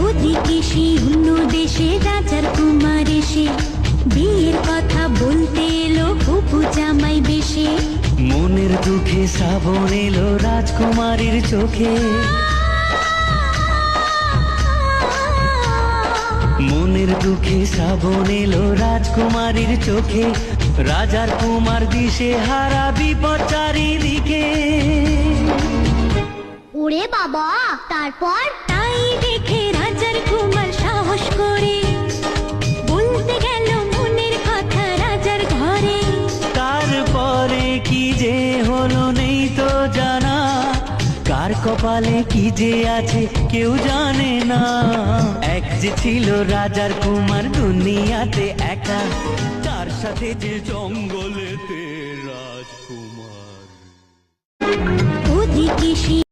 ওদিকে সেই অন্য দেশে রাজার কুমার এসে বিয়ের কথা বলতে এলো হবু জামাই বেশে। মনের দুঃখে শ্রাবণ এলো রাজকুমারীর চোখে, মনের দুঃখে শ্রাবণ এলো রাজকুমারীর চোখে। রাজার কুমার দিশে হারা বিপদ চারিদিকে। ওরে বাবা, তারপর? তাই দেখে রাজার কুমার সাহস করে বলতে গেল মনের কথা রাজার ঘরে। তারপরে কি যে হলো নেই তো জানা, কার কপালে কি যে আছে কেউ জানে না। এক যে ছিল রাজার কুমার দুনিয়াতে একা, তার সাথে যে জঙ্গলেতে রাজকুমার। ওদিকে সেই